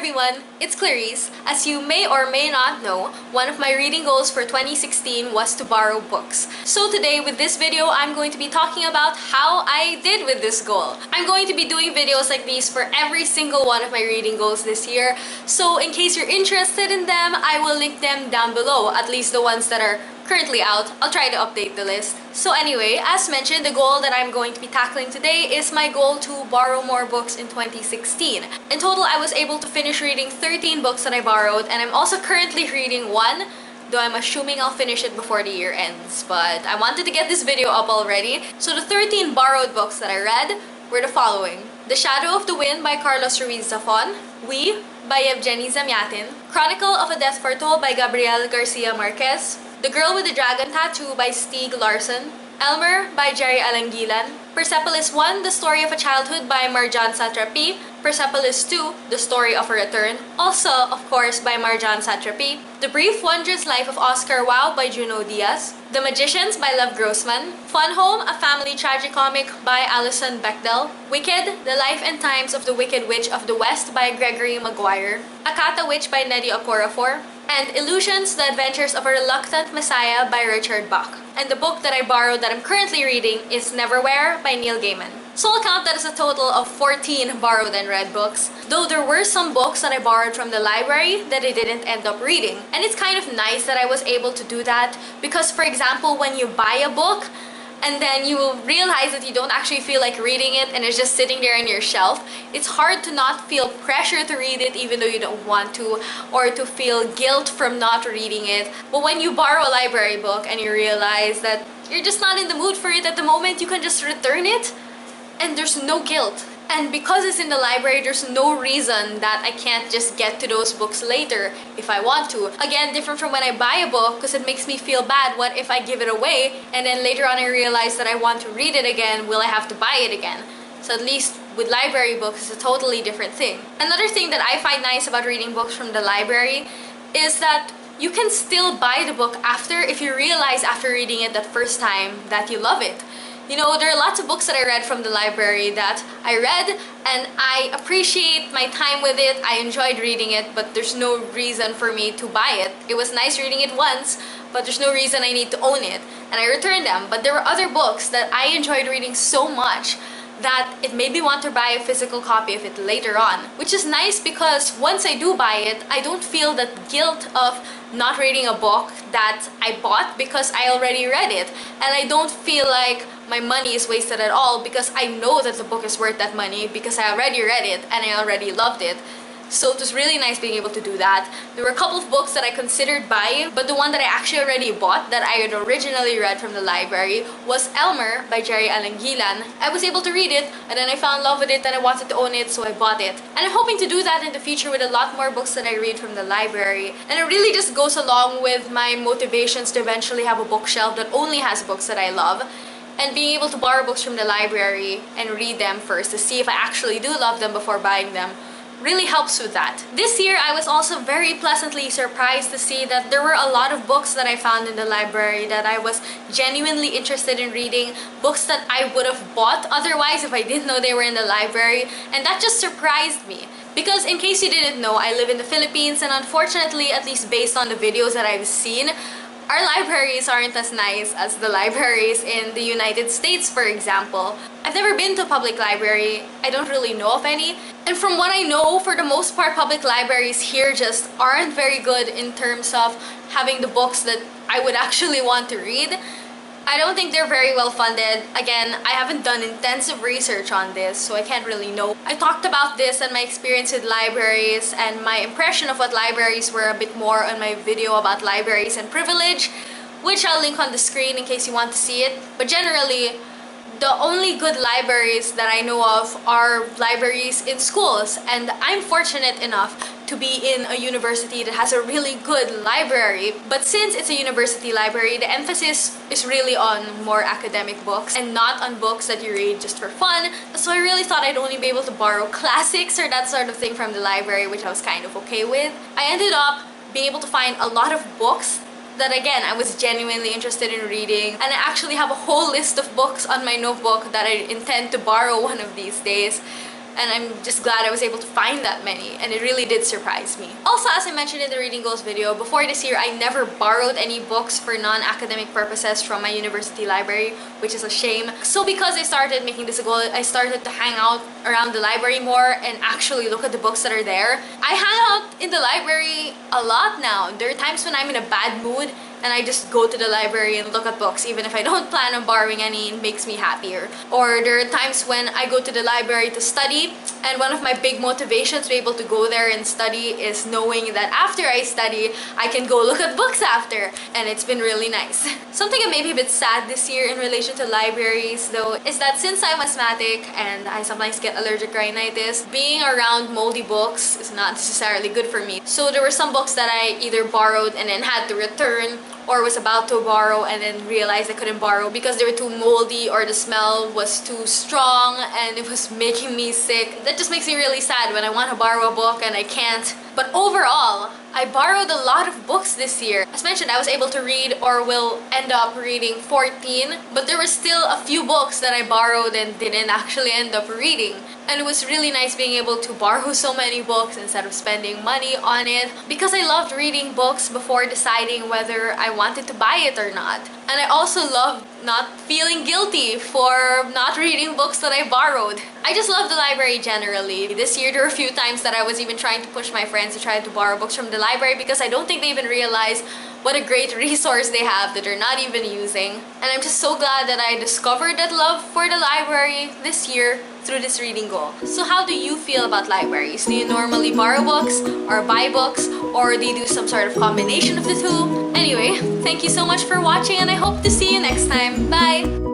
everyone, it's Clarice. As you may or may not know, one of my reading goals for 2016 was to borrow books. So today with this video, I'm going to be talking about how I did with this goal. I'm going to be doing videos like these for every single one of my reading goals this year. So in case you're interested in them, I will link them down below, at least the ones that are currently out. I'll try to update the list. So anyway, as mentioned, the goal that I'm going to be tackling today is my goal to borrow more books in 2016. In total, I was able to finish reading 13 books that I borrowed, and I'm also currently reading one, though I'm assuming I'll finish it before the year ends. But I wanted to get this video up already. So the 13 borrowed books that I read were the following: The Shadow of the Wind by Carlos Ruiz Zafón, We by Evgeny Zamyatin, Chronicle of a Death Foretold by Gabriel Garcia Marquez, The Girl with the Dragon Tattoo by Stieg Larsson, Elmer by Jerry Alangilan, Persepolis 1, The Story of a Childhood by Marjan Satrapi, Persepolis 2, The Story of a Return, also, of course, by Marjan Satrapi, The Brief Wondrous Life of Oscar Wilde by Junot Diaz, The Magicians by Lev Grossman, Fun Home, a Family Tragicomic by Alison Bechdel, Wicked, The Life and Times of the Wicked Witch of the West by Gregory Maguire, Akata Witch by Nnedi Okorafor, and Illusions, The Adventures of a Reluctant Messiah by Richard Bach. And the book that I borrowed that I'm currently reading is Neverwhere by Neil Gaiman. So I'll count that as a total of 14 borrowed and read books, though there were some books that I borrowed from the library that I didn't end up reading. And it's kind of nice that I was able to do that because, for example, when you buy a book, and then you will realize that you don't actually feel like reading it and it's just sitting there on your shelf, it's hard to not feel pressure to read it even though you don't want to, or to feel guilt from not reading it. But when you borrow a library book and you realize that you're just not in the mood for it at the moment, you can just return it and there's no guilt. And because it's in the library, there's no reason that I can't just get to those books later if I want to. Again, different from when I buy a book because it makes me feel bad. What if I give it away and then later on I realize that I want to read it again? Will I have to buy it again? So at least with library books, it's a totally different thing. Another thing that I find nice about reading books from the library is that you can still buy the book after if you realize after reading it that first time that you love it. You know, there are lots of books that I read from the library that I read and I appreciate my time with it. I enjoyed reading it, but there's no reason for me to buy it. It was nice reading it once, but there's no reason I need to own it. And I returned them. But there were other books that I enjoyed reading so much that it made me want to buy a physical copy of it later on. Which is nice because once I do buy it, I don't feel that guilt of not reading a book that I bought because I already read it. And I don't feel like my money is wasted at all because I know that the book is worth that money because I already read it and I already loved it. So it was really nice being able to do that. There were a couple of books that I considered buying, but the one that I actually already bought that I had originally read from the library was Elmer by Jerry Alangilan. I was able to read it and then I fell in love with it and I wanted to own it, so I bought it. And I'm hoping to do that in the future with a lot more books that I read from the library. And it really just goes along with my motivations to eventually have a bookshelf that only has books that I love. And being able to borrow books from the library and read them first to see if I actually do love them before buying them really helps with that. This year, I was also very pleasantly surprised to see that there were a lot of books that I found in the library that I was genuinely interested in reading, books that I would have bought otherwise if I didn't know they were in the library, and that just surprised me. Because in case you didn't know, I live in the Philippines, and unfortunately, at least based on the videos that I've seen, our libraries aren't as nice as the libraries in the United States, for example. I've never been to a public library. I don't really know of any. And from what I know, for the most part, public libraries here just aren't very good in terms of having the books that I would actually want to read. I don't think they're very well funded. Again, I haven't done intensive research on this, so I can't really know. I talked about this and my experience with libraries and my impression of what libraries were a bit more on my video about libraries and privilege, which I'll link on the screen in case you want to see it. But generally, the only good libraries that I know of are libraries in schools, and I'm fortunate enough to be in a university that has a really good library. But since it's a university library, the emphasis is really on more academic books and not on books that you read just for fun. So I really thought I'd only be able to borrow classics or that sort of thing from the library, which I was kind of okay with. I ended up being able to find a lot of books that, again, I was genuinely interested in reading, and I actually have a whole list of books on my notebook that I intend to borrow one of these days. and I'm just glad I was able to find that many, and it really did surprise me. Also, as I mentioned in the reading goals video, before this year I never borrowed any books for non-academic purposes from my university library, which is a shame. So because I started making this a goal, I started to hang out around the library more and actually look at the books that are there. I hang out in the library a lot now. There are times when I'm in a bad mood and I just go to the library and look at books even if I don't plan on borrowing any. It makes me happier. Or there are times when I go to the library to study, and one of my big motivations to be able to go there and study is knowing that after I study I can go look at books after, and it's been really nice. Something that made me a bit sad this year in relation to libraries though is that since I'm asthmatic and I sometimes get allergic rhinitis, being around moldy books is not necessarily good for me. So there were some books that I either borrowed and then had to return, or was about to borrow and then realized I couldn't borrow because they were too moldy or the smell was too strong and it was making me sick. That just makes me really sad when I want to borrow a book and I can't. But overall, I borrowed a lot of books this year. As mentioned, I was able to read, or will end up reading, 14, but there were still a few books that I borrowed and didn't actually end up reading. And it was really nice being able to borrow so many books instead of spending money on it, because I loved reading books before deciding whether I wanted to buy it or not. And I also loved not feeling guilty for not reading books that I borrowed. I just love the library generally. This year there were a few times that I was even trying to push my friends to try to borrow books from the library because I don't think they even realize what a great resource they have that they're not even using. And I'm just so glad that I discovered that love for the library this year through this reading goal. So how do you feel about libraries? Do you normally borrow books or buy books, or do you do some sort of combination of the two? Anyway, thank you so much for watching and I hope to see you next time. Bye!